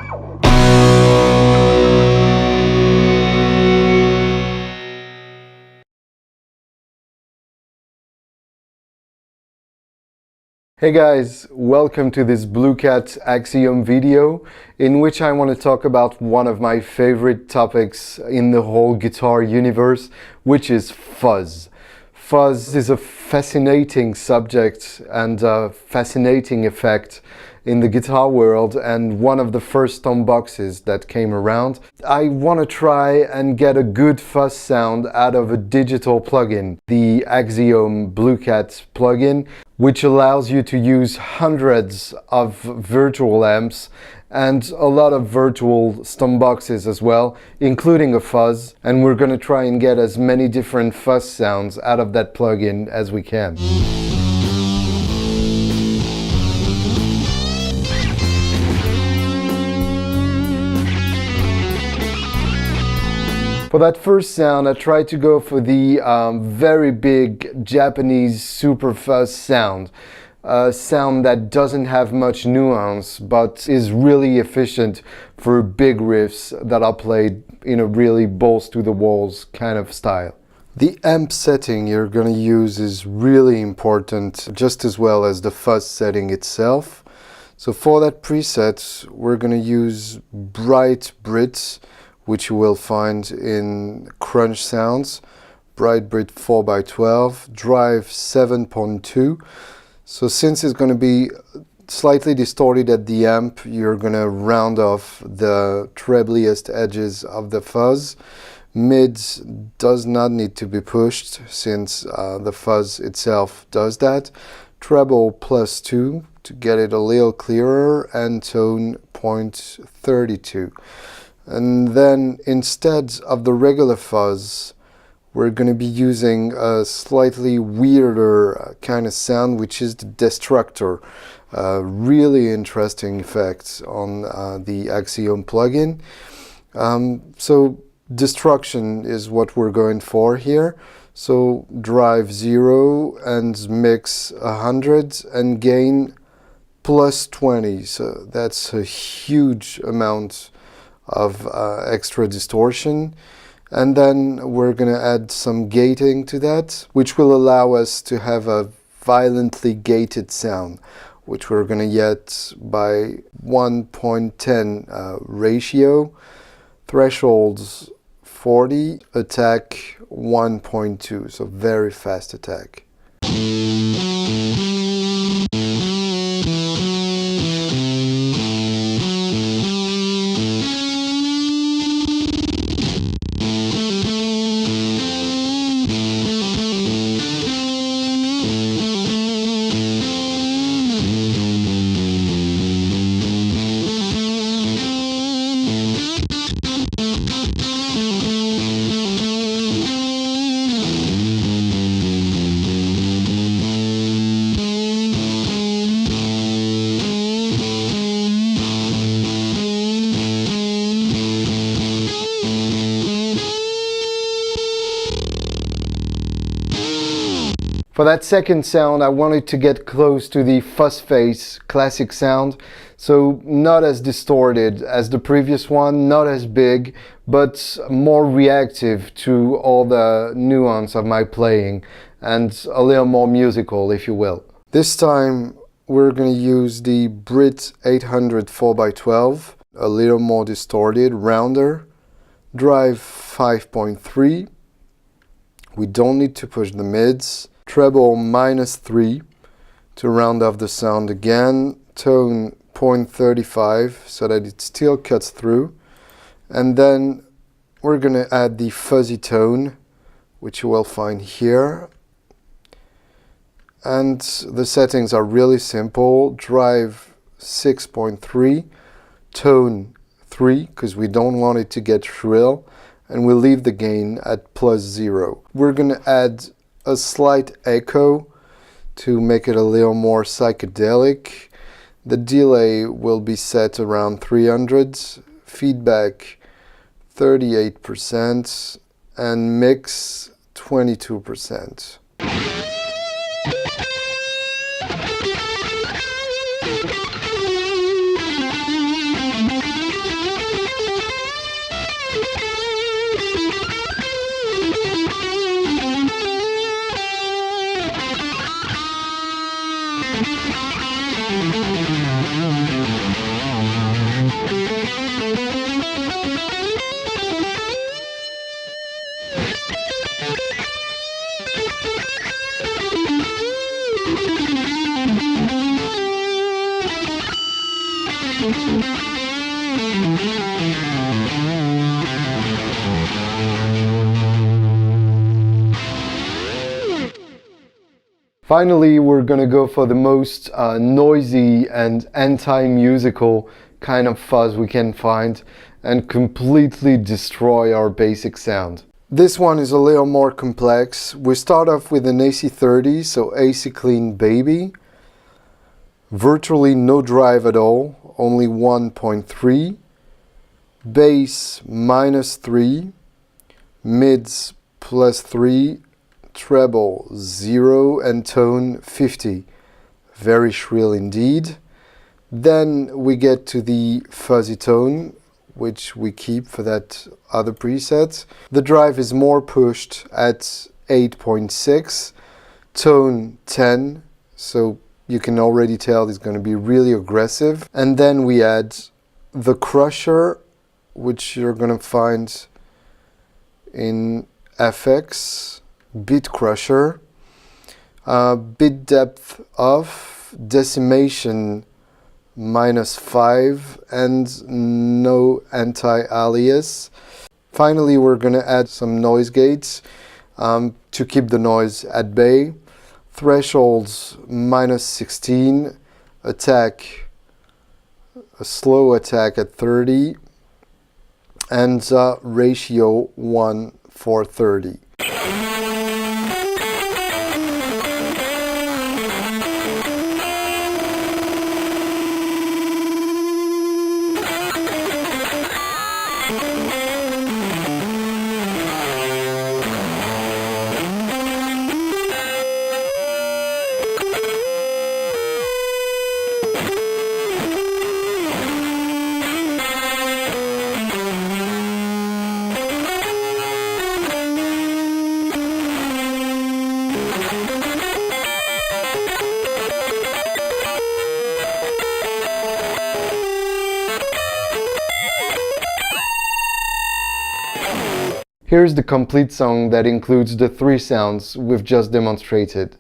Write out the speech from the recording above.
Hey guys, welcome to this Blue Cat Axiom video in which I want to talk about one of my favorite topics in the whole guitar universe, which is fuzz. Fuzz is a fascinating subject and a fascinating effect in the guitar world, and one of the first boxes that came around. I want to try and get a good fuzz sound out of a digital plugin, the Axiom Blue Cat plugin, which allows you to use hundreds of virtual amps and a lot of virtual stomp boxes as well, including a fuzz, and we're going to try and get as many different fuzz sounds out of that plugin as we can. For that first sound, I tried to go for the very big Japanese Super Fuzz sound. A sound that doesn't have much nuance, but is really efficient for big riffs that are played in a really balls to the walls kind of style. The amp setting you're going to use is really important, just as well as the fuzz setting itself. So for that preset, we're going to use Bright Brit, which you will find in Crunch Sounds, Bright Brit 4x12, drive 7.2. So since it's going to be slightly distorted at the amp, you're going to round off the trebliest edges of the fuzz. Mid does not need to be pushed since the fuzz itself does that. Treble +2 to get it a little clearer, and tone 0.32. And then instead of the regular fuzz, we're going to be using a slightly weirder kind of sound, which is the Destructor. Really interesting effect on the Axiom plugin. So destruction is what we're going for here. So drive 0 and mix 100 and gain +20. So that's a huge amount of extra distortion. And then we're going to add some gating to that, which will allow us to have a violently gated sound, which we're going to get by 1.10 ratio, thresholds 40, attack 1.2, so very fast attack. For that second sound, I wanted to get close to the Fuzz Face classic sound, so not as distorted as the previous one, not as big, but more reactive to all the nuance of my playing, and a little more musical, if you will. This time, we're going to use the Brit 800 4x12, a little more distorted, rounder, drive 5.3. We don't need to push the mids. Treble -3 to round off the sound again, tone 0.35 so that it still cuts through, and then we're going to add the fuzzy tone, which you will find here, and the settings are really simple. Drive 6.3, tone 3 because we don't want it to get shrill, and we'll leave the gain at +0. We're going to add a slight echo to make it a little more psychedelic. The delay will be set around 300, feedback 38%, and mix 22%. Finally, we're gonna go for the most noisy and anti-musical kind of fuzz we can find and completely destroy our basic sound. This one is a little more complex. We start off with an AC30, so AC clean baby. Virtually no drive at all, only 1.3. Bass -3. Mids +3. Treble 0 and tone 50. Very shrill indeed. Then we get to the fuzzy tone, which we keep for that other preset. The drive is more pushed at 8.6, tone 10, so you can already tell it's going to be really aggressive. And then we add the crusher, which you're going to find in FX. Bit crusher, bit depth off, decimation -5, and no anti-alias. Finally, we're going to add some noise gates to keep the noise at bay. Thresholds -16, attack, a slow attack at 30, and ratio 1:30. Here's the complete song that includes the three sounds we've just demonstrated.